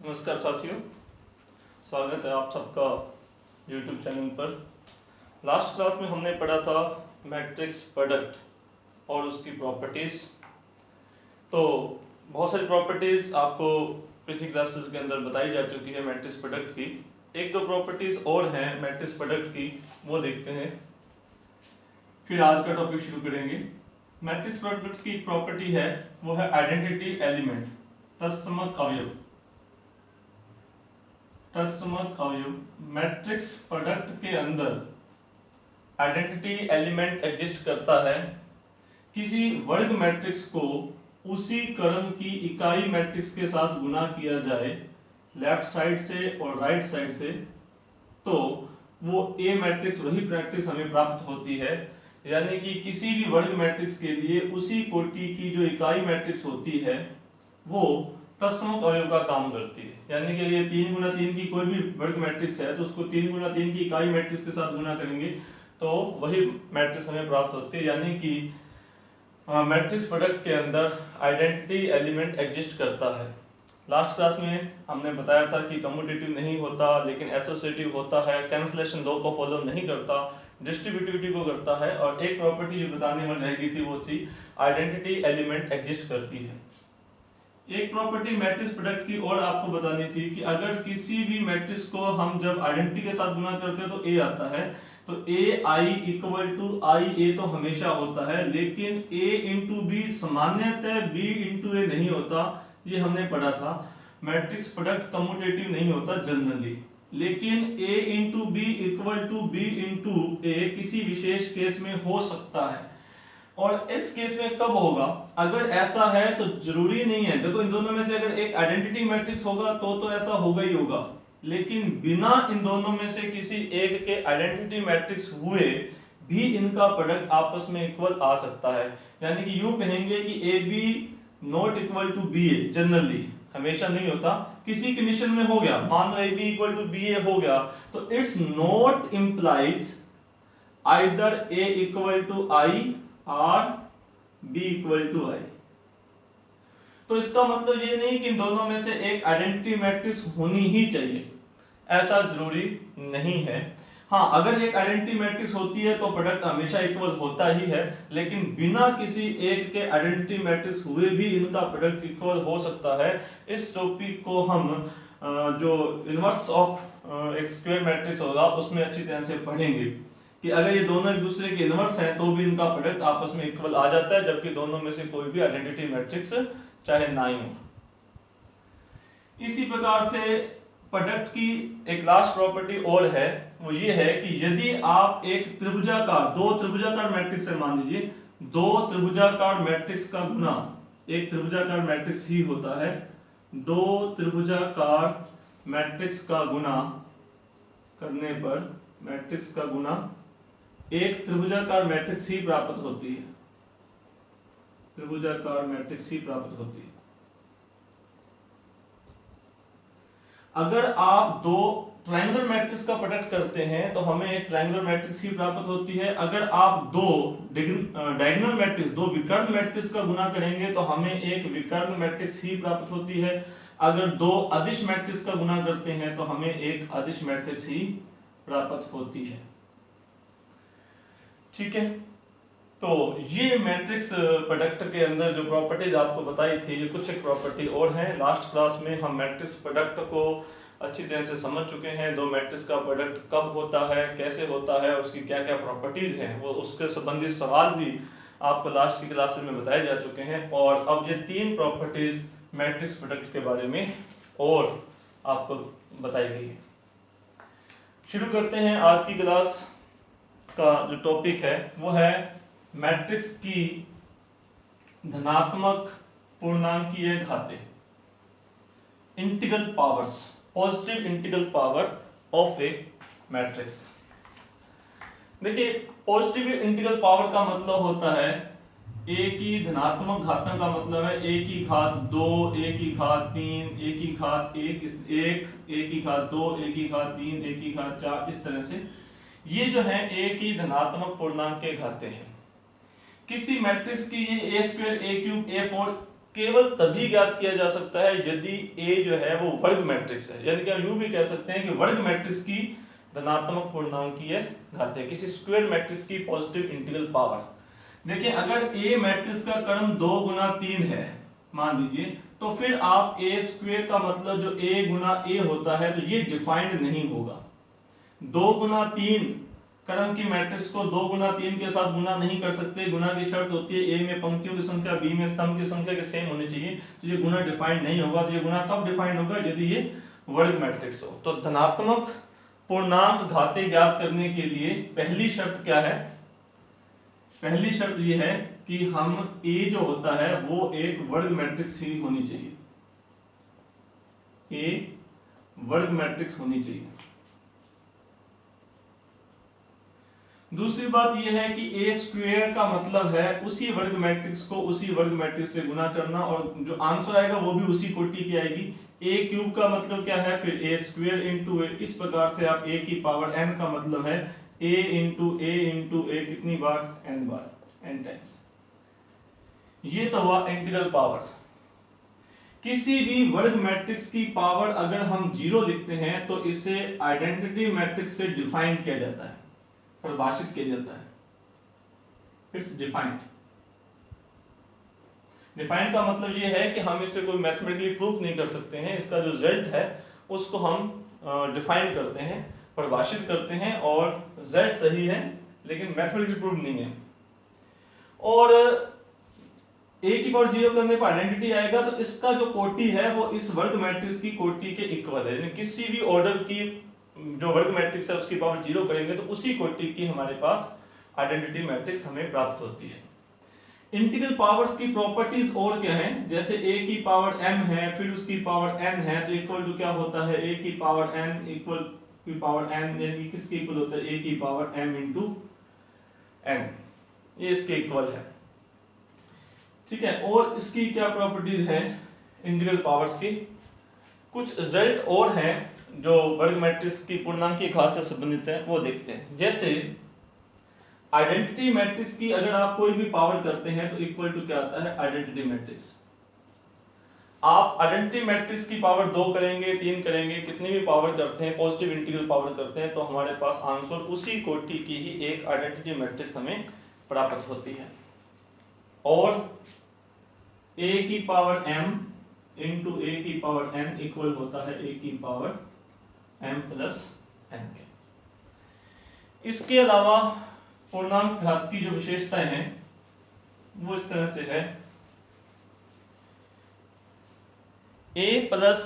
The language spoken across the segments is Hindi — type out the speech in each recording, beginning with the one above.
नमस्कार साथियों, स्वागत है आप सबका YouTube चैनल पर। लास्ट क्लास में हमने पढ़ा था मैट्रिक्स प्रोडक्ट और उसकी प्रॉपर्टीज़। तो बहुत सारी प्रॉपर्टीज़ आपको पिछली क्लासेस के अंदर बताई जा चुकी है मैट्रिक्स प्रोडक्ट की। एक दो प्रॉपर्टीज़ और हैं मैट्रिक्स प्रोडक्ट की, वो देखते हैं, फिर आज का टॉपिक शुरू करेंगे। मैट्रिक्स प्रोडक्ट की प्रॉपर्टी है वो है आइडेंटिटी एलिमेंट, तत्समक अवयव। तत्समक अवयव मैट्रिक्स प्रोडक्ट के अंदर आइडेंटिटी एलिमेंट एग्जिस्ट करता है। किसी वर्ग मैट्रिक्स को उसी क्रम की इकाई मैट्रिक्स के साथ गुना किया जाए लेफ्ट साइड से और राइट साइड से, तो वो ए मैट्रिक्स वही मैट्रिक्स हमें प्राप्त होती है। यानी कि किसी भी वर्ग मैट्रिक्स के लिए उसी कोटि की जो इकाई मैट्रिक्स होती है वो तत्समक अवयव का काम करती है। यानी कि ये 3 गुना 3 की कोई भी वर्ग मैट्रिक्स है तो उसको 3 गुना 3 की इकाई मैट्रिक्स के साथ गुना करेंगे तो वही मैट्रिक्स हमें प्राप्त होती है। यानी कि मैट्रिक्स प्रोडक्ट के अंदर आइडेंटिटी एलिमेंट एग्जिस्ट करता है। लास्ट क्लास में हमने बताया था कि कम्यूटेटिव नहीं होता लेकिन एसोसिएटिव होता है, कैंसलेशन लॉ को फॉलो नहीं करता, डिस्ट्रीब्यूटिविटी को करता है। और एक प्रॉपर्टी जो बताने में रह गई थी वो थी आइडेंटिटी एलिमेंट एग्जिस्ट करती है। एक प्रॉपर्टी मैट्रिक्स प्रोडक्ट की और आपको बतानी थी कि अगर किसी भी मैट्रिक्स को हम जब आइडेंटिटी के साथ गुना करते हैं तो ए आता है, तो ए आई इक्वल टू आई ए तो हमेशा होता है, लेकिन ए इंटू बी सामान्यतः बी इंटू ए नहीं होता। ये हमने पढ़ा था। मैट्रिक्स प्रोडक्ट कम्यूटेटिव नहीं होता जनरली, लेकिन A into B equal to B into A किसी विशेष केस में हो सकता है। और इस केस में कब होगा? अगर ऐसा है तो जरूरी नहीं है, देखो इन दोनों में से अगर एक आइडेंटिटी मैट्रिक्स होगा तो ऐसा होगा ही होगा, लेकिन बिना इन दोनों में से किसी एक के आइडेंटिटी मैट्रिक्स हुए भी इनका प्रोडक्ट आपस में इक्वल आ सकता है। यानी कि यूं कहेंगे कि A B not equal to B A, generally, हमेशा नहीं होता, किसी कंडीशन में हो गया, मान लो A B equal to B A हो गया, तो it's not implies either A equal to I और b इक्वल टू आई। तो इसका मतलब ये नहीं कि इन दोनों में से एक आइडेंटिटी मैट्रिक्स होनी ही चाहिए, ऐसा जरूरी नहीं है। हाँ, अगर एक आइडेंटिटी मैट्रिक्स होती है तो प्रोडक्ट हमेशा इक्वल होता ही है, लेकिन बिना किसी एक के आइडेंटिटी मैट्रिक्स हुए भी इनका प्रोडक्ट इक्वल हो सकता है। इस टॉपिक को हम जो इनवर्स ऑफ एक स्क्वायर मैट्रिक्स होगा उसमें अच्छी तरह से पढ़ेंगे कि अगर ये दोनों एक दूसरे के इनवर्स हैं तो भी इनका प्रोडक्ट आपस में इक्वल आ जाता है, जबकि दोनों में से कोई भी आइडेंटिटी मैट्रिक्स चाहे ना ही हो। इसी प्रकार से प्रोडक्ट की एक लास्ट प्रॉपर्टी और है, वो ये है कि यदि आप एक त्रिभुजाकार, दो त्रिभुजाकार मैट्रिक्स है, मान लीजिए दो त्रिभुजाकार मैट्रिक्स का गुना, एक त्रिभुजाकार मैट्रिक्स ही होता है, दो त्रिभुजाकार मैट्रिक्स का गुना करने पर मैट्रिक्स का गुना एक त्रिभुजाकार मैट्रिक्स ही प्राप्त होती है, त्रिभुजाकार मैट्रिक्स ही प्राप्त होती है। अगर आप दो ट्रायंगुलर मैट्रिक्स का प्रोडक्ट करते हैं तो हमें एक ट्रायंगुलर मैट्रिक्स ही प्राप्त होती है। अगर आप दो डायगोनल मैट्रिक्स, दो विकर्ण मैट्रिक्स का गुना करेंगे तो हमें एक विकर्ण मैट्रिक्स ही प्राप्त होती है। अगर दो अदिश मैट्रिक्स का गुना करते हैं तो हमें एक अदिश मैट्रिक्स ही प्राप्त होती है। ठीक है, तो ये मैट्रिक्स प्रोडक्ट के अंदर जो प्रॉपर्टीज आपको बताई थी, ये कुछ एक प्रॉपर्टी और हैं। लास्ट क्लास में हम मैट्रिक्स प्रोडक्ट को अच्छी तरह से समझ चुके हैं। दो मैट्रिक्स का प्रोडक्ट कब होता है, कैसे होता है, उसकी क्या क्या प्रॉपर्टीज हैं, वो उसके संबंधित सवाल भी आपको लास्ट की क्लासेस में बताए जा चुके हैं। और अब ये तीन प्रॉपर्टीज मैट्रिक्स प्रोडक्ट के बारे में और आपको बताई गई है। शुरू करते हैं आज की क्लास का जो टॉपिक है वो है मैट्रिक्स की धनात्मक पूर्णांकीय घातें, integral powers, positive integral power of A matrix. देखिए, पॉजिटिव इंटीग्रल पावर का मतलब होता है ए की धनात्मक घातों का मतलब है ए की घात 2, ए की घात 3, ए की घात 1, ए की घात 2, ए की घात 3, ए की घात 4, इस तरह से ये जो है ए की धनात्मक पूर्णांक के घाते हैं। किसी मैट्रिक्स की ये ए स्क्वायर, ए क्यूब, ए फोर केवल तभी ज्ञात किया जा सकता है यदि A जो है वो वर्ग मैट्रिक्स है, यानी कि हम यूं भी कह सकते हैं कि वर्ग मैट्रिक्स की धनात्मक पूर्णांकीय घातें, किसी स्क्वायर मैट्रिक्स की पॉजिटिव इंटीग्रल पावर। देखिए अगर A मैट्रिक्स का क्रम 2 गुना 3 है मान लीजिए, तो फिर आप A स्क्वायर का मतलब जो A गुना A होता है तो ये डिफाइंड नहीं होगा। 2 गुना 3 क्रम की मैट्रिक्स को 2 गुना 3 के साथ गुना नहीं कर सकते। गुना की शर्त होती है A में पंक्तियों की संख्या B में स्तंभ की संख्या के सेम होनी चाहिए, तो ये गुना डिफाइंड नहीं होगा। तो ये गुना कब डिफाइंड होगा? यदि ये वर्ग मैट्रिक्स हो। तो धनात्मक पूर्णांक घातें ज्ञात करने के लिए पहली शर्त क्या है? पहली शर्त ये है कि हम A जो होता है वो एक वर्ग मैट्रिक्स ही होनी चाहिए, A वर्ग मैट्रिक्स होनी चाहिए। दूसरी बात यह है कि A स्क्वायर का मतलब है उसी वर्ग मैट्रिक्स को उसी वर्ग मैट्रिक्स से गुना करना, और जो आंसर आएगा वो भी उसी कोटि की आएगी। A क्यूब का मतलब क्या है? फिर A स्क्वायर इंटू A। इस प्रकार से आप A की पावर n का मतलब है A इंटू A कितनी बार? n बार, n टाइम्स। ये तो हुआ इंटीग्रल पावर्स। किसी भी वर्ग मैट्रिक्स की पावर अगर हम 0 लिखते हैं तो इसे आइडेंटिटी मैट्रिक्स से डिफाइन किया जाता है, परिभाषित किया जाता है। It's defined. डिफाइंड का मतलब ये है कि हम इसे कोई मैथमेटिकली प्रूफ नहीं कर सकते हैं, इसका जो रिजल्ट है उसको हम डिफाइन करते हैं, परिभाषित करते हैं, और z सही है लेकिन मैथमेटिकली प्रूफ नहीं है। और A की पावर 0 करने पर आइडेंटिटी आएगा, तो इसका जो कोटि है वो इस वर्ग मैट्रिक्स की कोटि के इक्वल है। किसी भी ऑर्डर की जो वर्ग मैट्रिक्स है उसकी पावर 0 करेंगे तो उसी कोटि की हमारे पास आइडेंटिटी मैट्रिक्स हमें प्राप्त होती है। इंटीग्रल पावर्स की प्रॉपर्टीज और क्या हैं? जैसे A की पावर m है, फिर उसकी पावर n है, तो इक्वल टू क्या होता है? A की पावर n इक्वल की पावर n, यानी किसके इक्वल होता है? A की पावर m इंटू n, ये इसके इक्वल है। ठीक है, और इसकी क्या प्रॉपर्टीज है इंटीग्रल पावर्स की? कुछ रिजल्ट और हैं जो वर्ग मैट्रिक्स की पूर्णांकीय घात से संबंधित है, वो देखते हैं। जैसे आइडेंटिटी मैट्रिक्स की अगर आप कोई भी पावर करते हैं तो इक्वल टू क्या आता है? Identity matrix. आप आइडेंटिटी मैट्रिक्स की पावर 2 करेंगे, 3 करेंगे, कितनी भी पावर करते हैं, पॉजिटिव इंटीग्रल पावर करते हैं, तो हमारे पास आंसर उसी कोटि की ही एक आइडेंटिटी मैट्रिक्स हमें प्राप्त होती है। और A की पावर m इंटू A की पावर n इक्वल होता है A की पावर m प्लस n के। इसके अलावा पूर्णांक घात की जो विशेषताएं हैं वो इस तरह से है। A प्लस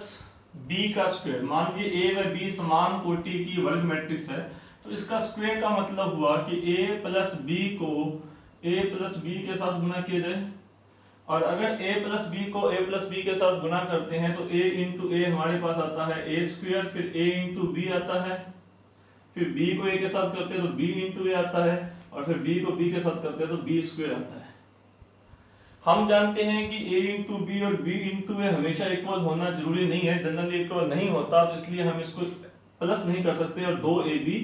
B का स्क्वायर, मान लीजिए A व B समान कोटि की वर्ग मैट्रिक्स है, तो इसका स्क्वायर का मतलब हुआ कि A प्लस B को A प्लस B के साथ गुना किया जाए, और अगर A प्लस B को A प्लस B के साथ गुना करते हैं तो A इंटू A हमारे पास आता है A स्क्वायर, फिर A इंटू B आता है, फिर B को A के साथ करते हैं तो B इंटू A आता है, और फिर B को B के साथ करते हैं तो B स्क्वायर आता है। हम जानते हैं कि A इंटू B और B इंटू A हमेशा इक्वल होना जरूरी नहीं है, जनरली इक्वल नहीं होता, तो इसलिए हम इसको प्लस नहीं कर सकते और 2AB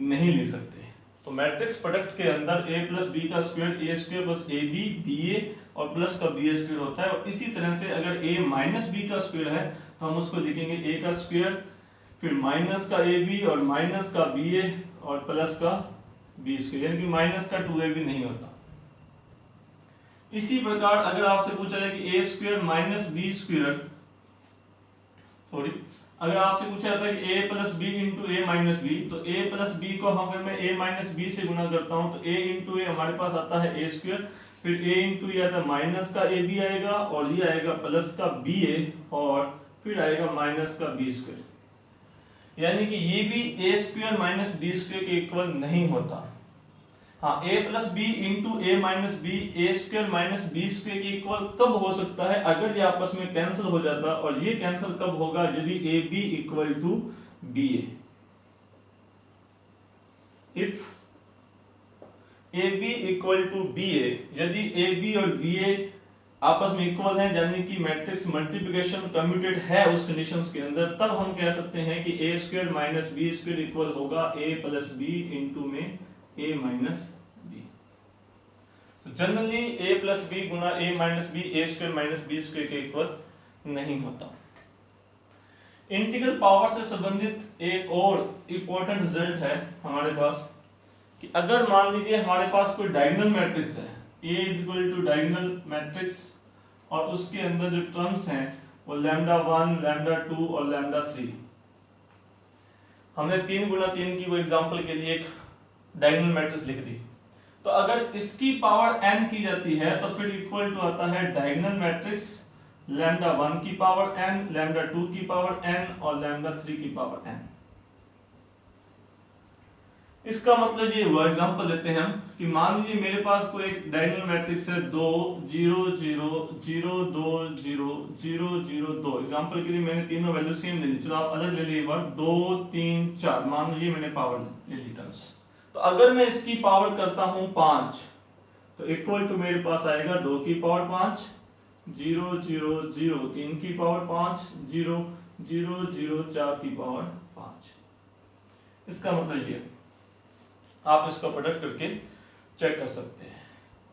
नहीं लिख सकते। तो मैट्रिक्स प्रोडक्ट के अंदर A प्लस B का square A square plus AB BA और प्लस का BA स्क्वायर होता है। और इसी तरह से अगर A माइनस B का स्क्वायर है तो हम उसको लिखेंगे A का स्क्वायर, फिर माइनस का AB और माइनस का BA और प्लस का B स्क्वायर, यानी कि माइनस का 2AB नहीं होता। इसी प्रकार अगर आपसे पूछा जाए कि A square minus B square, sorry, अगर आपसे पूछा जाता है कि A plus B into A minus B, तो A प्लस B को हम अगर मैं A माइनस B से गुना करता हूँ तो A इंटू A हमारे पास आता है A स्क्वायर, फिर A इंटू ये आता है माइनस का AB आएगा, और ये आएगा प्लस का BA, और फिर आएगा माइनस का B स्क्वायर, यानी कि ये भी A square minus B square के इक्वल नहीं होता। हाँ, A plus B into A minus B A square minus B square के इक्वल कब हो सकता है? अगर ये आपस में कैंसिल हो जाता, और ये कैंसिल कब होगा? यदि AB equal to BA। If AB equal to BA, यदि AB और BA आपस में इक्वल हैं, यानी कि मैट्रिक्स मल्टीप्लिकेशन कम्यूटेड है उस कंडीशंस के अंदर, तब हम कह सकते हैं कि A square minus B square equal होगा A प्लस B इंटू में A माइनस B। तो जनरली a प्लस बी गुना a minus B A square minus B square के इक्वल नहीं होता। इंटीग्रल पावर से संबंधित एक और इम्पोर्टेंट रिजल्ट है हमारे पास कि अगर मान लीजिए हमारे पास कोई डायगोनल मैट्रिक्स है, A is equal to diagonal matrix और उसके अंदर जो टर्म्स हैं वो लैम्डा 1, लैम्डा 2 और लैम्डा 3। हमने 3 गुना 3 की वो एग्जांपल के लिए एक डायगोनल मैट्रिक्स लिख दी। तो अगर इसकी पावर n की जाती है तो फिर इक्वल टू आता है डायगोनल मैट्रिक्स लैम्डा 1 की पावर n, लैम्डा 2 की पावर n और लैम्डा 3 की पावर n। इसका मतलब ये हुआ, एग्जांपल लेते हैं हम कि मान लीजिए मेरे पास कोई एक डायगोनल मैट्रिक्स है 2 0 0 0 2 0 0 0 2। एग्जांपल के लिए मैंने तीनों वैल्यू सेम ले ली, चलो आप अलग ले लीजिए। बार 2 3 4 मान लीजिए मैंने पावर ले ली टर्म्स। तो अगर मैं इसकी पावर करता हूं 5 तो इक्वल टू मेरे पास आएगा 2 की पावर 5 0 0 0 3 की पावर 5 0 0 0 4 की पावर 5। इसका मतलब ये आप इसका प्रोडक्ट करके चेक कर सकते हैं।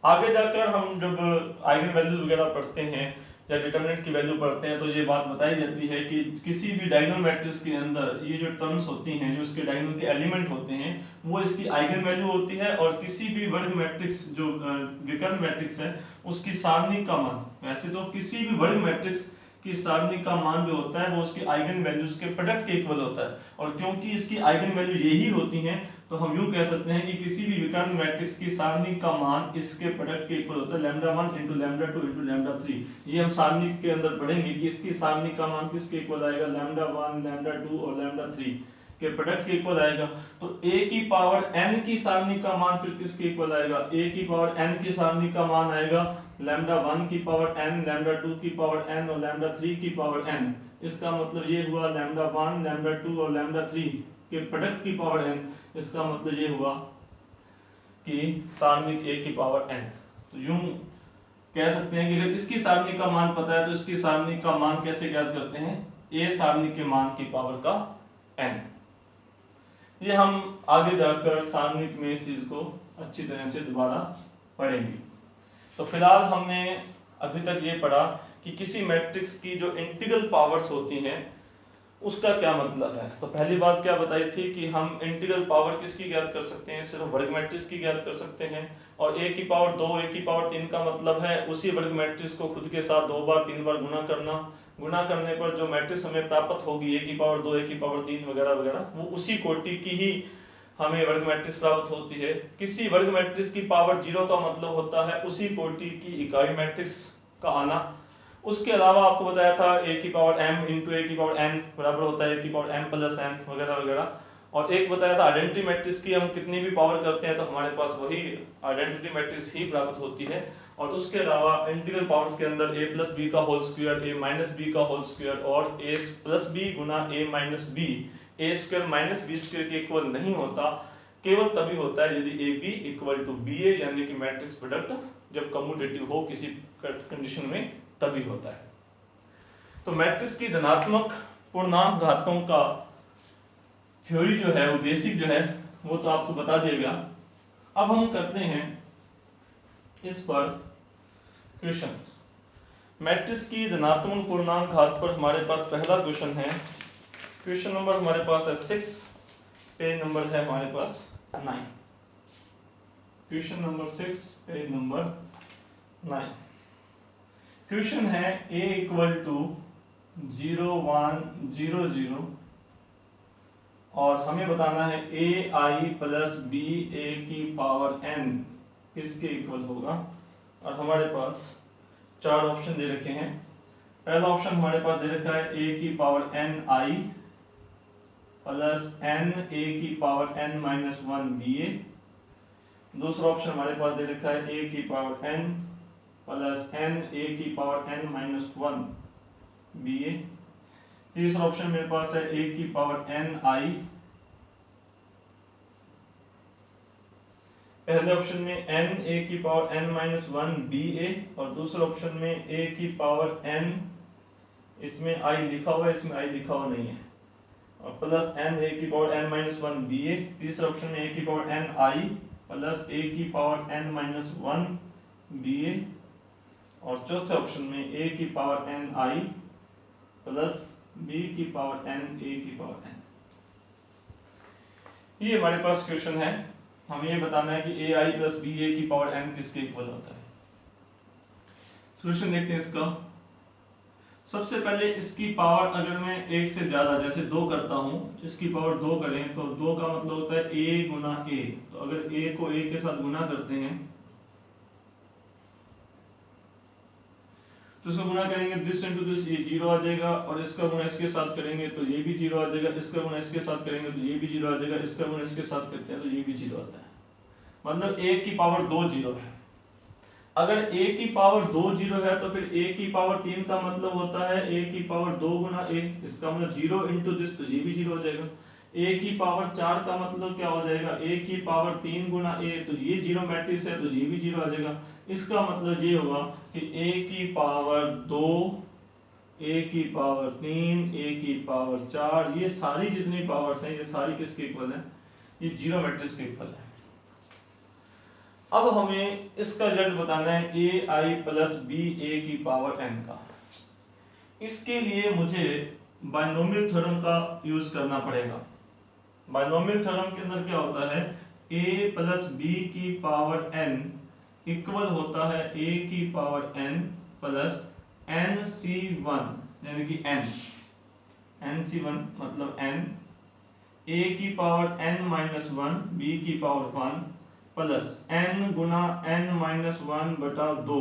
आगे जाकर हम जब आइगन वैल्यूज वगैरह पढ़ते हैं या डिटरमिनेंट की वैल्यू पढ़ते हैं तो ये बात बताई जाती है कि किसी भी डायगोनल मैट्रिक्स के अंदर ये जो टर्म्स होती हैं, जो इसके डायगोनल के एलिमेंट होते हैं, वो इसकी आइगन वैल्यू होती है। और किसी भी वर्ग मैट्रिक्स जो विकर्ण मैट्रिक्स है उसकी सारणी का मान, वैसे तो किसी भी वर्ग मैट्रिक्स की सारणी का मान जो होता है वो उसकी आइगन वैल्यूज के प्रोडक्ट के इक्वल होता है। और क्योंकि इसकी आइगन वैल्यू यही होती हैं तो हम यूं कह सकते हैं कि किसी भी विकर्ण मैट्रिक्स की सारणी का मान इसके प्रोडक्ट के इक्वल होता है, lambda 1 into lambda 2 into lambda 3। ये हम सारणी के अंदर पढ़ेंगे कि इसकी सारणी का मान किसके इक्वल आएगा, लैम्डा 1, लैम्डा 2 और लैम्डा 3 के प्रोडक्ट के इक्वल आएगा। तो a की पावर n की सारणी का मान फिर किसके इक्वल आएगा, a की पावर n की सारणी का मान आएगा लैम्डा 1 की पावर n, लैम्डा 2 की पावर n और लैम्डा 3 की पावर n। इसका मतलब ये हुआ लैम्डा 1, लैम्डा 2 और लैम्डा 3 के प्रोडक्ट की पावर n। इसका मतलब ये हुआ कि सारणी a की पावर n। तो यूं कह सकते हैं कि अगर इसकी सारणी का मान पता है तो इसकी सारणी का मान कैसे ज्ञात करते हैं, a सारणी के मान की पावर का n। ये हम आगे जाकर सारणी में इस चीज को अच्छी तरह से दोबारा पढ़ेंगे। तो फिलहाल हमने अभी तक ये पढ़ा कि किसी मैट्रिक्स की जो इंटीग्रल पावर्स होती हैं उसका क्या मतलब है। तो पहली बात क्या बताई थी कि हम इंटीग्रल पावर किसकी ज्ञात कर सकते हैं, सिर्फ वर्ग मैट्रिक्स की ज्ञात कर सकते हैं। और a की पावर 2, a की पावर 3 का मतलब है उसी वर्ग मैट्रिक्स को खुद के साथ 2 बार 3 बार गुना करना। गुना करने पर जो मैट्रिक्स हमें प्राप्त होगी a की पावर 2, a की पावर 3 वगैरह वगैरह, वो उसी कोटि की ही हमें वर्ग मैट्रिक्स प्राप्त होती है। किसी वर्ग मैट्रिक्स की पावर 0 का मतलब होता है उसी कोटि की इकाई मैट्रिक्स का आना। उसके अलावा आपको बताया था a की पावर m इंटू a की पावर n बराबर होता है a की पावर m प्लस n वगैरह वगैरह। और एक बताया था आइडेंटिटी मैट्रिक्स की हम कितनी भी पावर करते हैं तो हमारे पास वही आइडेंटिटी मैट्रिक्स ही प्राप्त होती है। और उसके अलावा इंटीग्रल पावर्स के अंदर a प्लस बी का whole square, a minus B का होल स्क्वायर और a प्लस बी गुना a minus B a square minus B square के इक्वल नहीं होता। केवल तभी होता है यदि A B equal to B A, यानी कि मैट्रिक्स प्रोडक्ट जब कम्यूटेटिव हो किसी कंडीशन में तभी होता है। तो मैट्रिक्स की धनात्मक पूर्णांक घातों का थ्योरी जो है वो बेसिक जो है वो तो आपको बता दिएगा। अब हम करते हैं इस पर क्वेश्चन। मैट्रिक्स की धनात्मक पूर्णांक घात पर हमारे पास पहला क्वेश्चन है। क्वेश्चन नंबर हमारे पास है 6, पेज नंबर है हमारे पास 9। Question number 6, page number 9। Question है a इक्वल टू 0 1 0 0 और हमें बताना है a i plus b a की पावर n किसके इक्वल होगा। और हमारे पास 4 ऑप्शन दे रखे हैं। पहला ऑप्शन हमारे पास दे रखा है a की power n i plus n a की power n minus 1 b a। दूसरा ऑप्शन हमारे पास दे रखा है a की power n plus n a की पावर n माइनस 1 बी ए। तीसरा ऑप्शन मेरे पास है a की पावर n i। पहले ऑप्शन में n a की पावर n माइनस 1 बी ए और दूसरे ऑप्शन में a की पावर n, इसमें i लिखा हुआ है इसमें i लिखा हुआ नहीं है, और प्लस n a की पावर n माइनस 1 बी ए। तीसरे ऑप्शन में a की power n i plus a की पावर n माइनस 1 बी ए, और चौथे ऑप्शन में ए की पावर एन आई प्लस बी की पावर एन ए की पावर एन। ये हमारे पास क्वेश्चन है, हमें ये बताना है कि ए आई प्लस बी ए की पावर एन किसके इक्वल होता है। सॉल्यूशन देखते हैं इसका। सबसे पहले इसकी पावर अगर मैं एक से ज्यादा जैसे 2 करता हूं, इसकी पावर 2 करें तो 2 का मतलब होता है a गुना a। तो अगर a को a के साथ गुना करते हैं तो इसको गुना करेंगे दिस इनटू दिस, ये 0 आ जाएगा, और इसका गुना इसके साथ करेंगे तो ये भी 0 आ जाएगा, इसका गुना इसके साथ करेंगे तो ये भी 0 आ जाएगा, इसका गुना इसके साथ करते हैं तो ये भी 0 आता है। मतलब a की पावर 2 0 है। अगर a की पावर 2 0 है तो फिर a की पावर 3 का मतलब होता है a की पावर 2 गुना a, इसका मतलब 0 इंटू दिस, तो ये भी 0 हो जाएगा। a की पावर 4 का मतलब क्या हो जाएगा, a की पावर 3 गुना a, तो ये 0 मैट्रिक्स है तो ये भी 0 आ जाएगा। इसका मतलब ये होगा कि a की पावर 2, a की पावर 3, a की पावर 4, ये सारी जितनी पावर्स हैं ये सारी किसके इक्वल है, ये 0 मैट्रिक्स के इक्वल है। अब हमें इसका रिजल्ट बताना है ए आई प्लस बी ए की पावर एन का। इसके लिए मुझे बायनोमियल थ्योरम का यूज करना पड़ेगा। बायनोमियल थ्योरम के अंदर क्या होता है, a प्लस बी की पावर n इक्वल होता है a की पावर n प्लस nc1, यानी कि nc1 मतलब n, a की पावर n माइनस 1 b की पावर 1 प्लस n गुना n माइनस 1 बटा 2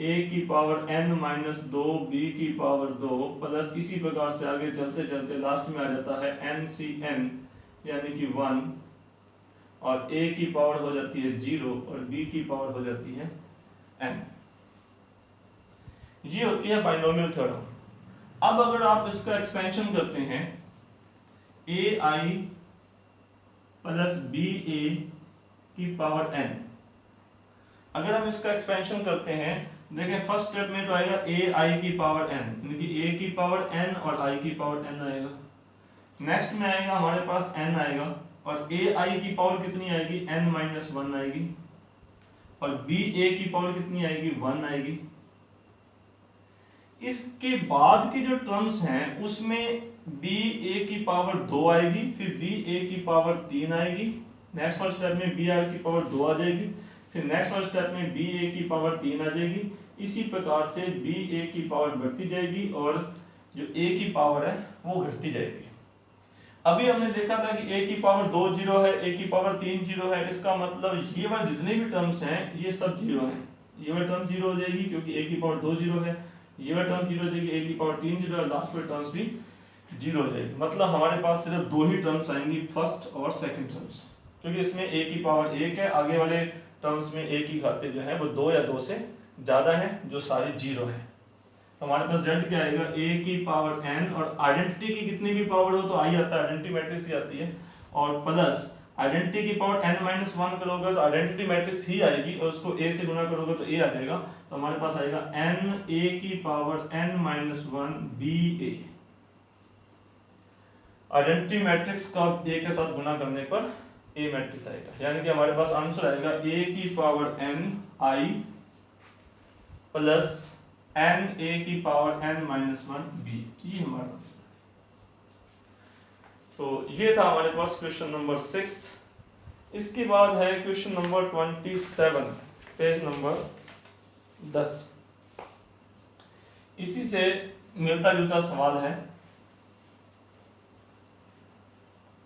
a की पावर n माइनस 2 b की पावर 2 प्लस इसी प्रकार से आगे चलते चलते लास्ट में आ जाता है ncn यानी कि 1, और a की पावर हो जाती है 0 और b की पावर हो जाती है n। ये होती है बाइनोमियल थ्योरम। अब अगर आप इसका एक्सपेंशन करते हैं ए आई प्लस बी ए की पावर n, अगर हम इसका एक्सपेंशन करते हैं, देखें फर्स्ट स्टेप में तो आएगा ए आई की पावर n, यानी कि a की पावर n और i की पावर n आएगा। नेक्स्ट में आएगा हमारे पास n आएगा, और ए आई की पावर कितनी आएगी, n माइनस 1 आएगी, और बी ए की पावर कितनी आएगी, 1 आएगी। इसके बाद की जो टर्म्स हैं उसमें बी ए की पावर 2 आएगी, फिर बी ए की पावर 3 आएगी, नेक्स्ट वाले स्टेप में बी आर की पावर 2 आ जाएगी, फिर नेक्स्ट वाले स्टेप में बी ए की पावर 3 आ जाएगी। इसी प्रकार से बी ए की पावर बढ़ती जाएगी और जो ए की पावर है वो घटती जाएगी। अभी हमने देखा था कि a की पावर 2 0 है, a की पावर 3 0 है, इसका मतलब ये वाले जितने भी टर्म्स हैं ये सब 0 हैं। ये वाली टर्म 0 हो जाएगी क्योंकि a की पावर 2 0 है, ये वाली टर्म 0 हो जाएगी, a की पावर 3 0 है, लास्ट वाली टर्म्स भी 0 हो जाएगी। मतलब हमारे पास सिर्फ 2 ही टर्म्स आएंगी, फर्स्ट और सेकंड टर्म्स, क्योंकि इसमें a की पावर 1 है, आगे वाले टर्म्स में a की घातें जो है वो 2 या 2 से ज्यादा है, जो सारी 0 है। हमारे पास z क्या आएगा, a की पावर n, और आइडेंटिटी की कितनी भी पावर हो तो आई आता है, आइडेंटिटी मैट्रिक्स ही आती है, और प्लस आइडेंटिटी की पावर n माइनस 1 करोगे तो आइडेंटिटी मैट्रिक्स ही आएगी, और उसको a से गुना करोगे तो a आ जाएगा। तो हमारे पास आएगा n a की power n minus 1 b a। Identity matrix का a के साथ गुना करने पर a मैट्रिक्स आएगा, यानी कि हमारे पास आंसर आएगा a की power n i plus n a की पावर n माइनस 1 b, ये हमारा। तो ये था हमारे पास क्वेश्चन नंबर 6। इसके बाद है क्वेश्चन नंबर 27, पेज नंबर 10। इसी से मिलता जुलता सवाल है।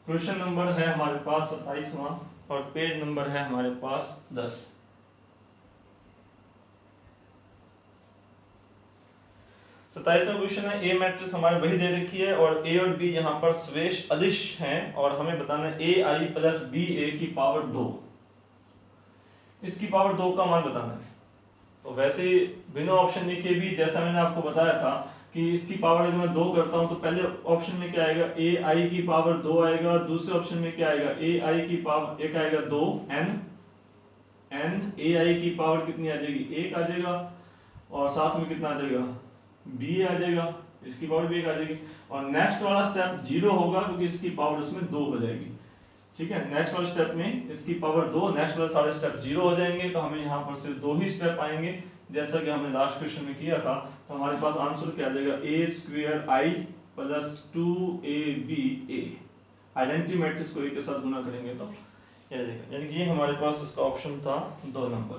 क्वेश्चन नंबर है हमारे पास 27वां और पेज नंबर है हमारे पास 10। 27वां क्वेश्चन है, ए मैट्रिक्स हमारे वही दे रखी है और ए और बी यहाँ पर स्वेश अदिश हैं, और हमें बताना है ए आई प्लस बी ए की पावर 2, इसकी पावर 2 का मान बताना है। तो वैसे बिना ऑप्शन लिखे भी जैसा मैंने आपको बताया था कि इसकी पावर अगर मैं 2 करता हूँ तो पहले ऑप्शन में क्या आएगा, ए आई की पावर 2 आएगा, दूसरे ऑप्शन में क्या आएगा, ए आई की पावर एक आएगा 2 n ए आई की पावर कितनी आ जाएगी, 1 आ जाएगा, और साथ में कितना आ जाएगा, बी आ जाएगा, इसकी पावर भी 1 आ जाएगी, और नेक्स्ट वाला स्टेप 0 होगा क्योंकि इसकी पावर इसमें 2 हो जाएगी। ठीक है। नेक्स्ट वाले स्टेप में इसकी पावर 2, नेक्स्ट वाले सारे स्टेप 0 हो जाएंगे, तो हमें यहाँ पर सिर्फ 2 ही स्टेप आएंगे जैसा कि हमने लास्ट क्वेश्चन में किया था। तो हमारे पास आंसर क्या आ जाएगा, a square i plus 2ab a। Identity matrix को a के साथ गुना करेंगे तो क्या जाएगा, यानी कि ये हमारे पास उसका ऑप्शन था 2 नंबर।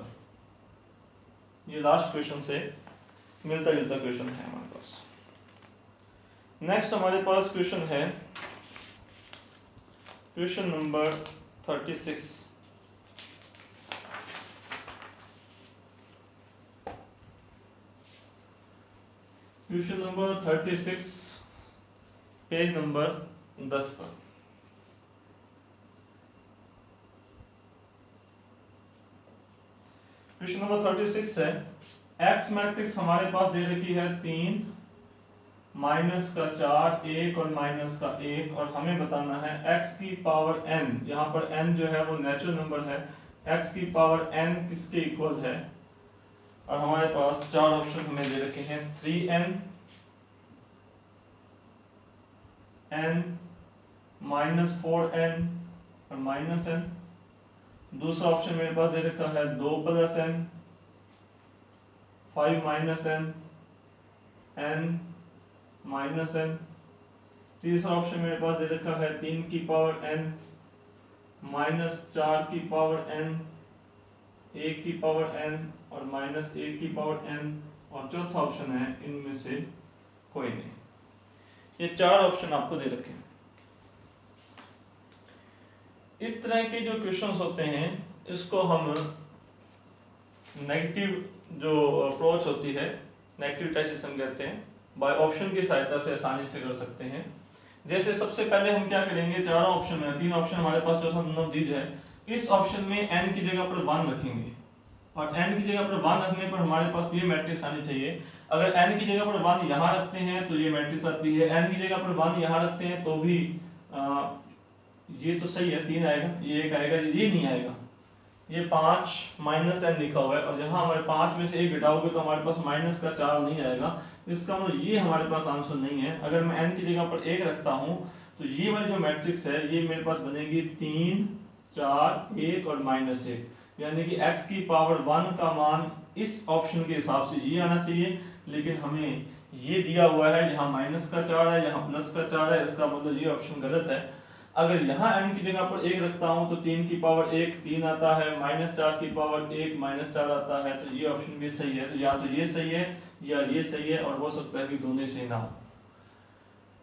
ये लास्ट क्वेश्चन से मिलता जुलता क्वेश्चन है हमारे पास। नेक्स्ट हमारे पास क्वेश्चन है question number 36। Question number 36 page number 10 पर। क्वेश्चन नंबर 36 है, एक्स मैट्रिक्स हमारे पास दे रखी है 3 माइनस का 4 1 और माइनस का 1, और हमें बताना है x की पावर n, यहाँ पर n जो है वो नेचुरल नंबर है, x की पावर n किसके इक्वल है। और हमारे पास 4 ऑप्शन हमें दे रखे हैं, 3n, n, माइनस 4n और माइनस n। दूसरा ऑप्शन मेरे पास दे रखा है 2 plus n, 5 minus n, n minus n। तीसरा ऑप्शन मेरे पास दे रखा है 3 की पावर n, माइनस 4 की पावर n, 1 की पावर n और माइनस 1 की पावर n। और चौथा ऑप्शन है इनमें से कोई नहीं। ये 4 ऑप्शन आपको दे रखे हैं। इस तरह के जो क्वेश्चंस होते हैं इसको हम नेगेटिव जो अप्रोच होती है, नेगेटिव टाइप कहते हैं, बाय ऑप्शन की सहायता से आसानी से कर सकते हैं। जैसे सबसे पहले हम क्या करेंगे, चारों ऑप्शन में 3 ऑप्शन हमारे पास चौथा नंबर दीज है, इस ऑप्शन में n की जगह पर 1 रखेंगे, और n की जगह पर 1 रखने पर हमारे पास ये मैट्रिक्स आनी चाहिए। अगर n की जगह पर 1 यहाँ रखते हैं तो ये मैट्रिक्स आती है, n की जगह पर 1 यहाँ रखते हैं तो भी ये तो सही है, 3 आएगा, ये 1 आएगा, ये नहीं आएगा। ये 5 माइनस n लिखा हुआ है, और जहां हमारे 5 में से 1 घटाओगे तो हमारे पास माइनस का 4 नहीं आएगा। इसका मतलब ये हमारे पास आंसर नहीं है। अगर मैं n की जगह पर 1 रखता हूं तो ये वाली जो मैट्रिक्स है ये मेरे पास बनेगी 3 4 1 और माइनस 1, यानी कि x की पावर 1 का मान इस ऑप्शन के हिसाब से ये आना चाहिए। लेकिन हमें ये दिया हुआ है, यहाँ माइनस का 4 है, यहाँ प्लस का 4 है, इसका मतलब ये ऑप्शन गलत है। अगर यहाँ n की जगह पर 1 रखता हूँ तो 3 की पावर 1 3 आता है, माइनस 4 की पावर 1 माइनस 4 आता है, तो ये ऑप्शन भी सही है। तो या तो ये सही है या ये सही है, और हो सकता है कि दोनों से ना हो,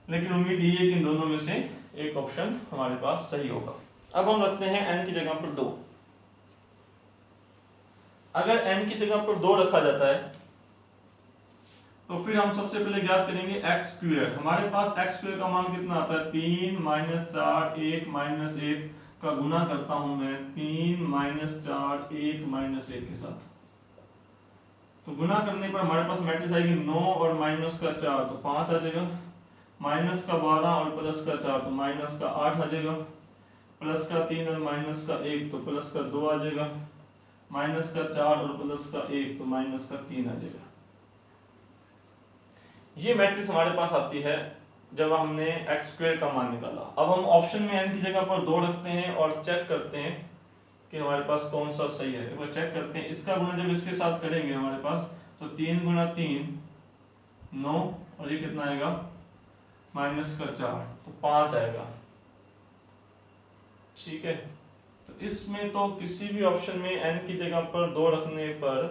लेकिन उम्मीद ये है कि दोनों में से एक ऑप्शन हमारे पास सही होगा। अब हम रखते हैं n की जगह पर 2। अगर n की जगह पर 2 रखा जाता है तो फिर हम सबसे पहले ज्ञात करेंगे एक्स स्क्वायर। हमारे पास एक्स स्क्वायर का मान कितना आता है, 3 माइनस 4 1 माइनस 1 का गुना करता हूं मैं 3 माइनस 4 1 माइनस 1 के साथ, तो गुना करने पर हमारे पास मैट्रिक्स आएगी 9 और माइनस का 4 तो 5 आ जाएगा, माइनस का 12 और प्लस का 4 तो माइनस का 8 आ जाएगा, प्लस का 3 और माइनस का 1 तो प्लस का 2 आ जाएगा, माइनस का 4 और प्लस का 1 तो माइनस का 3 आ जाएगा। ये मैट्रिक्स हमारे पास आती है जब हमने एक्स स्क्वायर का मान निकाला। अब हम ऑप्शन में n की जगह पर 2 रखते हैं और चेक करते हैं कि हमारे पास कौन सा सही है। एक बार चेक करते हैं, इसका गुना जब इसके साथ करेंगे हमारे पास तो 3 गुना 3 9 और ये कितना आएगा माइनस का 4 तो 5 आएगा। ठीक है, तो इसमें तो किसी भी ऑप्शन में n की जगह पर 2 रखने पर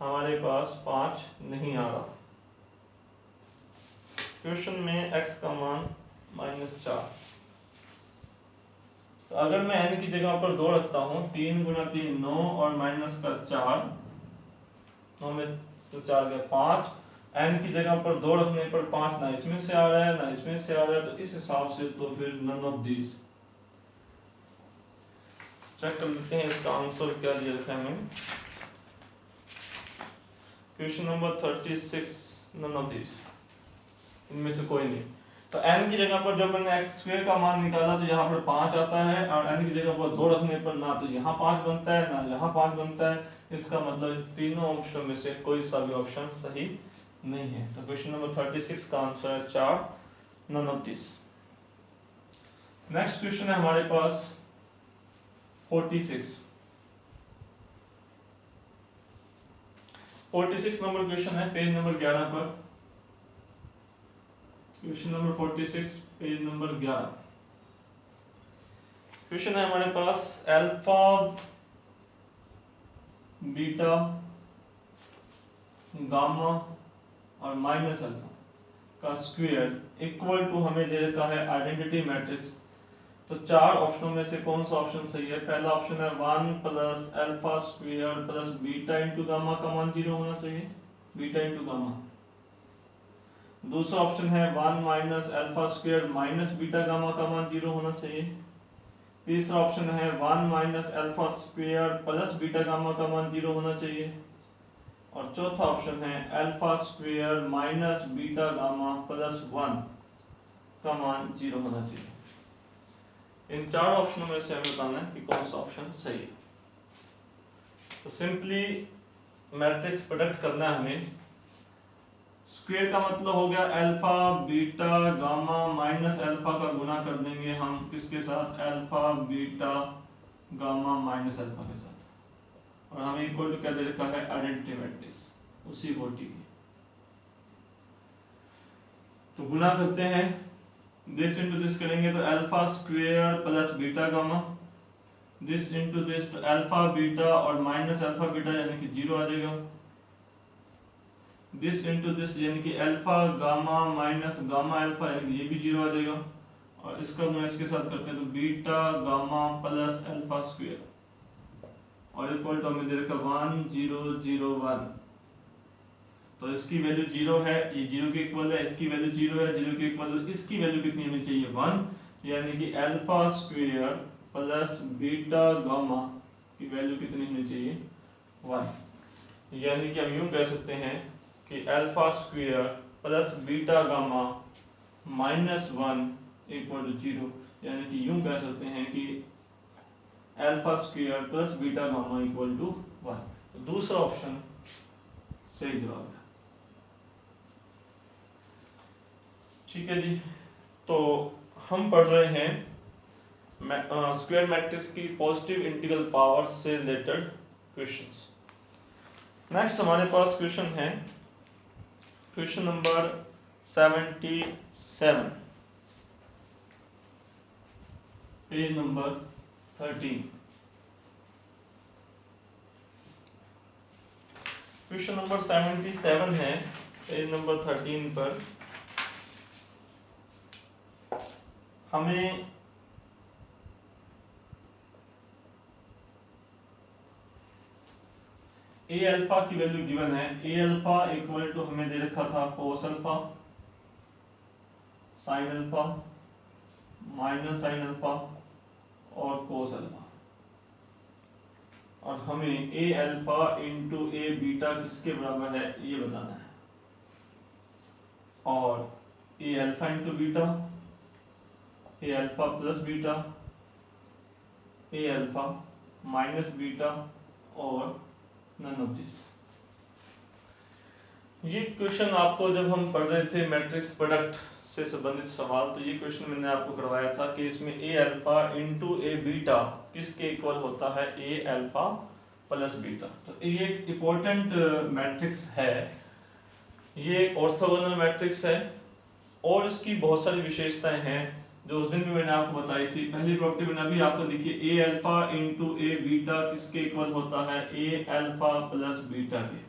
हमारे पास 5 नहीं आ रहा। क्वेश्चन में x का मान -4, तो अगर मैं n की जगह पर 2 रखता हूँ 3 गुना 3 9 और माइनस का 4 9 में तो 4 गया 5, n की जगह पर 2 रखने पर 5 ना इसमें से आ रहा है ना इसमें से आ रहा है, तो इस हिसाब से तो फिर नन ऑफ दिस। चेक कर लेते हैं इसका आंसर क्या दिया रखा है हमें। Question number 36 none of this, इनमें से कोई नहीं। तो n की जगह पर जब मैंने x स्क्वायर का मान निकाला तो यहाँ पर 5 आता है, और n की जगह पर 2 रखने पर ना तो यहाँ 5 बनता है ना यहाँ 5 बनता है। इसका मतलब तीनों ऑप्शन में से कोई सा भी ऑप्शन सही नहीं है। तो क्वेश्चन नंबर 36 का आंसर है 4 none of this. Next question है हमारे पास 46 नंबर क्वेश्चन है पेज नंबर 11 पर। Question number 46 page number 11। Question है हमारे पास अल्फा बीटा गामा और माइनस अल्फा का स्क्वायर इक्वल टू हमें दे रखा है आइडेंटिटी मैट्रिक्स। तो चार ऑप्शनों में से कौन सा ऑप्शन सही है? पहला ऑप्शन है 1 plus alpha square plus beta into gamma का मान 0 होना चाहिए, बीटा इंटू गामा। दूसरा ऑप्शन है 1 minus alpha square minus beta gamma का मान 0 होना चाहिए। तीसरा ऑप्शन है 1 minus alpha square plus beta gamma का मान 0 होना चाहिए। और चौथा ऑप्शन है alpha square minus beta gamma plus 1 का मान 0 होना चाहिए। इन चार ऑप्शनों में से हमें बताना है कि कौन सा ऑप्शन सही है। तो सिंपली मैट्रिक्स प्रोडक्ट करना है हमें। स्क्वायर का मतलब हो गया alpha beta gamma minus alpha का गुना कर देंगे हम किसके साथ? Alpha beta gamma minus alpha के साथ। और हमें इक्वल टू क्या दे रखा है? आइडेंटिटी मैट्रिक्स, उसी कोटि की। तो गुना करते हैं, दिस इंटू दिस करेंगे तो alpha square plus beta gamma, this into this तो अल्फा बीटा और माइनस अल्फा बीटा यानी कि 0 आ जाएगा। दिस इंटू दिस यानी कि alpha gamma minus gamma alpha यानी कि ये भी 0 आ जाएगा। और इसका गुना इसके साथ करते हैं तो beta gamma plus alpha square और इक्वल टू हमें दे रखा 1 0 0 1। तो इसकी वैल्यू 0 है, ये 0 के इक्वल है, इसकी वैल्यू 0 है, 0 के इक्वल है, इसकी वैल्यू कितनी होनी चाहिए? 1। यानी कि alpha square plus beta gamma की वैल्यू कितनी होनी चाहिए? 1। यानी कि हम यूं कह सकते हैं कि alpha square plus beta gamma minus 1 equal to 0। यानी कि यूं कह सकते हैं कि alpha square plus beta gamma equal to 1। तो दूसरा ऑप्शन सही जवाब है। ठीक है जी। तो हम पढ़ रहे हैं स्क्वायर मैट्रिक्स की पॉजिटिव इंटीग्रल पावर्स से रिलेटेड क्वेश्चंस। नेक्स्ट हमारे पास क्वेश्चन है question number 77 page number 13। Question number 77 है पेज नंबर 13 पर। हमें ए अल्फा की वैल्यू गिवन है। ए अल्फा इक्वल टू हमें दे रखा था cos alpha sine alpha minus sine alpha और कोस अल्फा। और हमें ए अल्फा इंटू ए बीटा किसके बराबर है ये बताना है। और ए अल्फा इंटू बीटा, ए अल्फा प्लस बीटा, ए अल्फा माइनस बीटा और नन ऑफ दिस। ये क्वेश्चन आपको जब हम पढ़ रहे थे मैट्रिक्स प्रोडक्ट से संबंधित सवाल, तो ये क्वेश्चन मैंने आपको करवाया था कि इसमें ए अल्फा इंटू ए बीटा किसके इक्वल होता है? ए अल्फा प्लस बीटा। तो ये एक इम्पोर्टेंट मैट्रिक्स है, ये एक ऑर्थोगोनल मैट्रिक्स है और इसकी बहुत सारी विशेषताएं हैं जो उस दिन भी मैंने आपको बताई थी। पहली प्रॉपर्टी मैंने अभी आपको दिखी, ए अल्फा इंटू ए बीटा किसके इक्वल होता है? ए अल्फा प्लस बीटा के।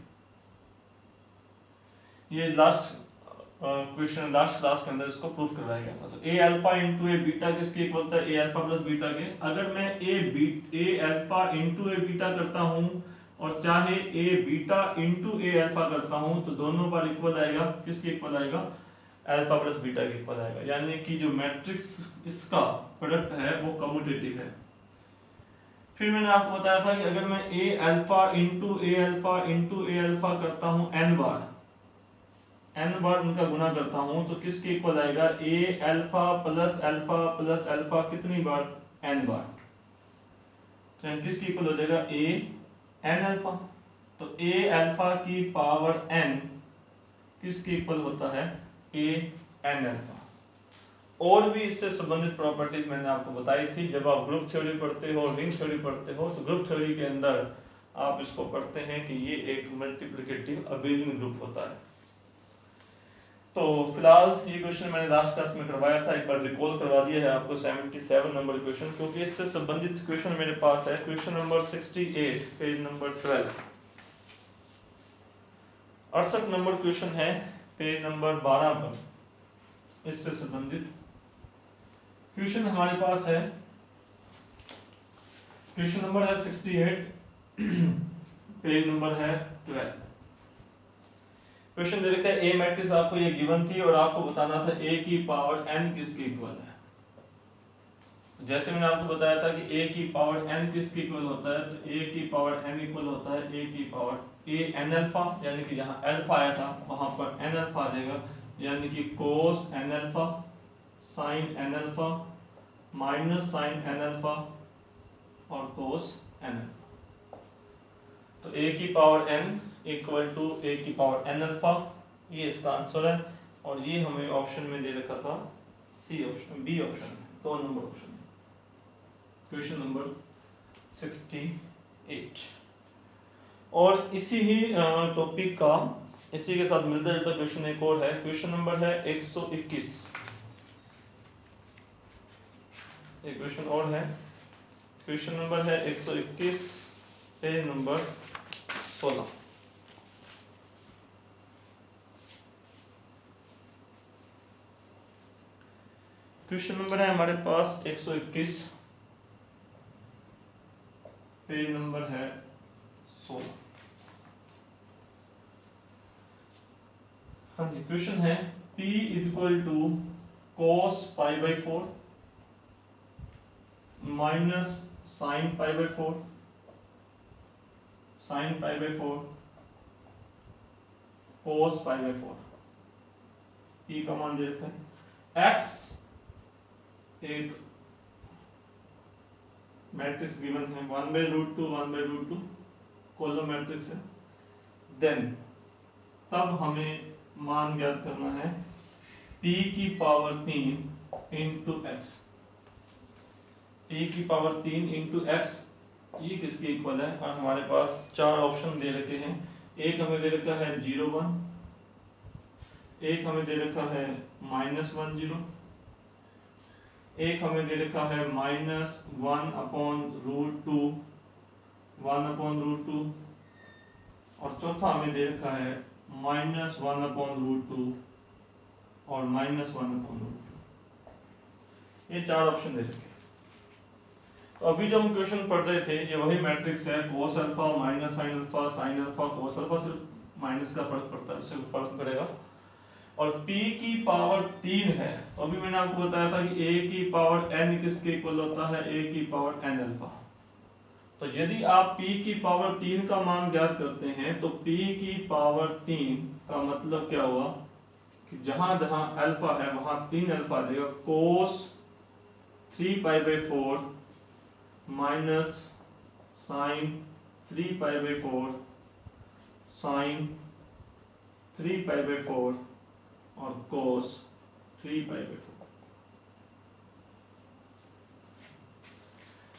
ये लास्ट क्वेश्चन लास्ट क्लास के अंदर इसको प्रूफ करवाया गया था। तो ए अल्फा इंटू ए बीटा किसके इक्वल था? ए अल्फा प्लस बीटा के। अगर मैं ए अल्फा इंटू ए बीटा करता हूँ और चाहे ए बीटा इंटू ए अल्फा करता हूँ तो दोनों बार इक्वल आएगा। किसके इक्वल आएगा? अल्फा प्लस बीटा के इक्वल आएगा। यानी कि जो मैट्रिक्स इसका प्रोडक्ट है वो कम्यूटेटिव है। फिर मैंने आपको बताया था कि अगर मैं ए अल्फा इंटू ए अल्फा करता हूँ एन बार उनका गुना करता हूँ तो किसके इक्वल आएगा? ए अल्फा प्लस अल्फा कितनी बार? एन बार। तो किसके इक्वल हो जाएगा? A N alpha. तो ए अल्फा की पावर एन किसके इक्वल होता है? A N alpha. और भी इससे संबंधित प्रॉपर्टीज मैंने आपको बताई थी। जब आप ग्रुप थ्योरी पढ़ते हो, रिंग थ्योरी पढ़ते हो, तो ग्रुप थ्योरी के अंदर आप इसको पढ़ते हैं कि ये एक मल्टीप्लिकेटिव अबेलियन ग्रुप होता है। तो फिलहाल ये क्वेश्चन मैंने लास्ट क्लास में करवाया था, एक बार रिकॉल करवा दिया है आपको 77 नंबर क्वेश्चन, क्योंकि इससे संबंधित क्वेश्चन मेरे पास है। Question number 68 page number 12, 68 number question है पेज नंबर 12 पर। इससे संबंधित क्वेश्चन हमारे पास है, क्वेश्चन नंबर है 68 पेज नंबर है 12। क्वेश्चन दे रखा है, ए मैट्रिक्स आपको ये गिवन थी और आपको बताना था ए की पावर n किसके इक्वल है। जैसे मैंने आपको बताया था कि a की पावर n किसके इक्वल होता है, तो a की पावर n इक्वल होता है a की पावर a n अल्फा, यानी कि जहां अल्फा आया था वहां पर n अल्फा आ जाएगा, यानी कि cos n alpha sin n alpha minus sin n alpha और cos n अल्फा। तो a की power n equal to a की पावर n अल्फा, ये इसका आंसर है। और ये हमें ऑप्शन में दे रखा था सी ऑप्शन, बी ऑप्शन में, 2 नंबर ऑप्शन में, क्वेश्चन नंबर 68। और इसी ही टॉपिक का, इसी के साथ मिलता जुलता क्वेश्चन एक और है। क्वेश्चन नंबर है 121, एक क्वेश्चन और है। क्वेश्चन नंबर है 121 पेज नंबर 16। क्वेश्चन नंबर है हमारे पास 121 पेज नंबर है 16। हाँ जी, क्वेश्चन है P is equal to cos pi by 4 minus sine pi by 4 sine pi by 4 cos pi by 4। P का मान दे रखा है। X एक मैट्रिक्स गिवन है 1/√2 1/√2 कॉलम मैट्रिक्स है। देन तब हमें मान ज्ञात करना है p की पावर 3 इंटू x। p की पावर 3 इंटू x ये किसके इक्वल है, और हमारे पास 4 ऑप्शन दे रखे हैं। एक हमें दे रखा है 0 1, एक हमें दे रखा है -1 0, एक हमें दे रखा है -1/√2 1/√2, और चौथा हमें दे रखा है -1/√2 और -1/√2। ये 4 ऑप्शन दे रखे। तो अभी जो हम क्वेश्चन पढ़ रहे थे ये वही मैट्रिक्स है, cos alpha minus sin alpha sin alpha cos alpha, सिर्फ माइनस का फर्क पड़ता है, उससे फर्क पड़ेगा। और p की पावर 3 है, तो अभी मैंने आपको बताया था कि a की पावर n किसके इक्वल होता है, a की पावर n अल्फा। तो यदि आप p की पावर 3 का मान ज्ञात करते हैं तो p की पावर 3 का मतलब क्या हुआ कि जहां जहां अल्फा है वहां 3 अल्फा आ जाएगा। cos 3 pi by 4 minus sine 3 pi by 4 sine 3 pi by 4 और cos 3 पाई बाई 4।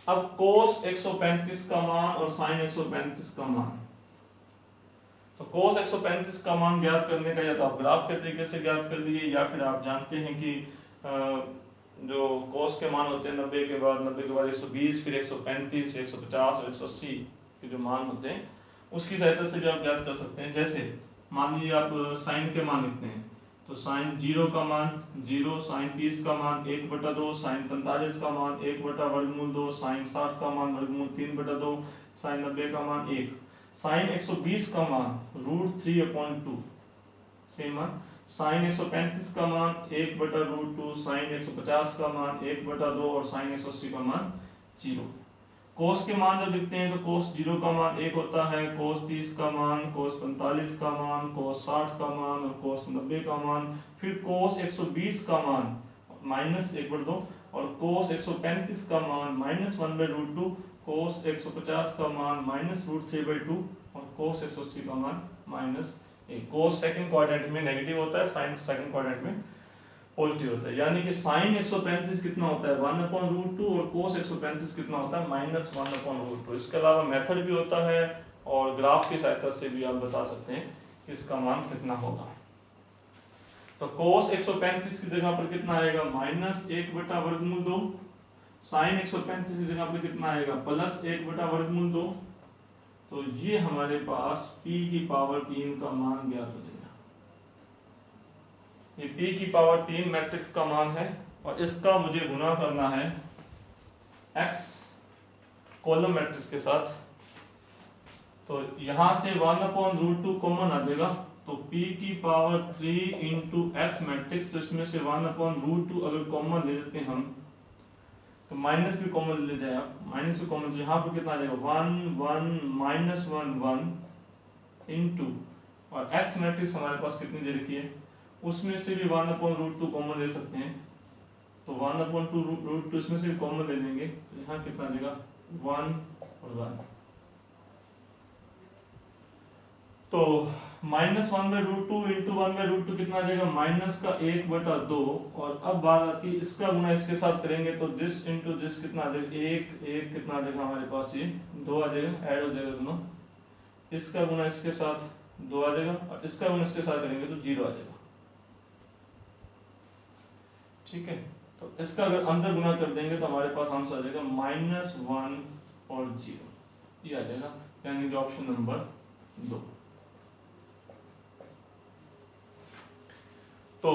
अब cos 135 का मान और sin 135 का मान, तो cos 135 का मान ज्ञात करने का या तो आप ग्राफ के तरीके से ज्ञात कर लीजिए, या फिर आप जानते हैं कि जो cos के मान होते हैं 90 के बाद 120, फिर 135, 150 और 180 के जो मान होते हैं उसकी सहायता से भी आप ज्ञात कर सकते हैं। जैसे मान लीजिए आप sin के मान लिखते हैं, तो sin 0 का मान 0, sin 30 का मान 1/2, sin 45 का मान 1/√2, sin 60 का मान √3/2, sin 90 का मान 1, sin 120 का मान √3/2 सेम मान, sin 135 का मान 1/√2, sin 150 का मान 1/2 और sin 180 का मान 0। cos के मान जब लिखते हैं तो cos 0 का मान 1 होता है, cos 30 का मान, cos 45 का मान, cos 60 का मान और cos 90 का मान, फिर cos 120 का मान -1/2 और cos 135 का मान -1/√2, cos 150 का मान -√3/2 और cos 180 का मान -1। cos सेकंड क्वाड्रेंट में नेगेटिव होता है, sin सेकंड क्वाड्रेंट में पॉजिटिव होता है, यानी कि साइन 135 कितना होता है 1/√2 और कोस 135 कितना होता है -1/√2। इसके अलावा मेथड भी होता है और ग्राफ की सहायता से भी आप बता सकते हैं कि इसका मान कितना होगा। तो कोस 135 की जगह पर कितना आएगा -1/√2, साइन 135 की जगह पर कितना आएगा +1/√2। तो ये हमारे पास p की पावर 3 का मान ज्ञात हो जाएगा। ये p की पावर 3 मैट्रिक्स का मान है और इसका मुझे गुना करना है x कॉलम मैट्रिक्स के साथ। तो यहाँ से 1/√2 कॉमन आ जाएगा, तो p की पावर 3 इंटू x मैट्रिक्स, तो इसमें से 1/√2 अगर कॉमन ले लेते हैं हम, तो माइनस भी कॉमन ले जाए आप, माइनस भी कॉमन, तो यहाँ पर कितना आ जाएगा 1 1 -1 1 इंटू, और x मैट्रिक्स हमारे पास कितनी दे रखी है, उसमें से भी 1/√2 कॉमन ले सकते हैं, तो 1/√2 इसमें से भी कॉमन ले लेंगे, तो यहाँ कितना आ जाएगा 1 और 1। तो -1/√2 इंटू 1/√2 कितना आ जाएगा -1/2। और अब बात आती है इसका गुना इसके साथ करेंगे, तो दिस इंटू दिस कितना आ जाएगा 1 कितना आ जाएगा हमारे पास, ये 2 आ जाएगा, ऐड हो जाएगा दोनों, इसका गुना इसके साथ 2 आ जाएगा और इसका गुना इसके साथ करेंगे तो 0 आ जाएगा। ठीक है, तो इसका अगर अंदर गुना कर देंगे तो हमारे पास आंसर आ जाएगा -1 और 0, ये आ जाएगा, यानी कि ऑप्शन नंबर 2। तो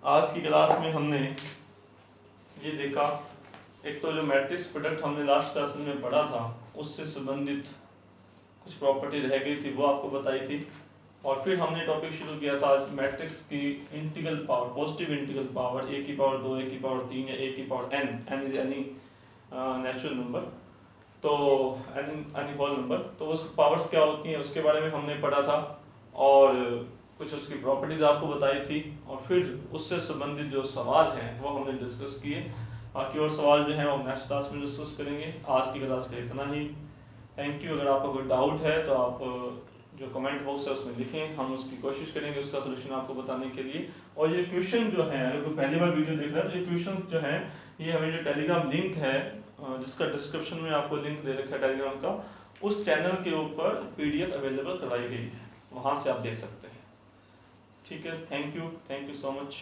आज की क्लास में हमने ये देखा, एक तो जो मैट्रिक्स प्रोडक्ट हमने लास्ट क्लास में पढ़ा था उससे संबंधित कुछ प्रॉपर्टी रह गई थी वो आपको बताई थी, और फिर हमने टॉपिक शुरू किया था आज मैट्रिक्स की integral power, positive integral power, a की पावर 2, a की पावर 3 या a की power n is any natural number, तो एनी होल नंबर, तो उस पावर्स क्या होती हैं उसके बारे में हमने पढ़ा था और कुछ उसकी प्रॉपर्टीज आपको बताई थी, और फिर उससे संबंधित जो सवाल हैं वो हमने डिस्कस किए। बाकी और सवाल जो हैं वो नेक्स्ट क्लास में डिस्कस करेंगे। आज की क्लास का इतना ही, थैंक यू। अगर आपको कोई डाउट है तो आप जो कमेंट बॉक्स है उसमें लिखें, हम उसकी कोशिश करेंगे उसका सोल्यूशन आपको बताने के लिए। और ये क्वेश्चन जो है, अगर कोई पहली बार वीडियो देख रहा है तो ये क्वेश्चन जो है ये हमें जो टेलीग्राम लिंक है जिसका डिस्क्रिप्शन में आपको लिंक दे रखा है टेलीग्राम का, उस चैनल के ऊपर PDF अवेलेबल करवाई गई है, वहाँ से आप देख सकते हैं। ठीक है, थैंक यू सो मच।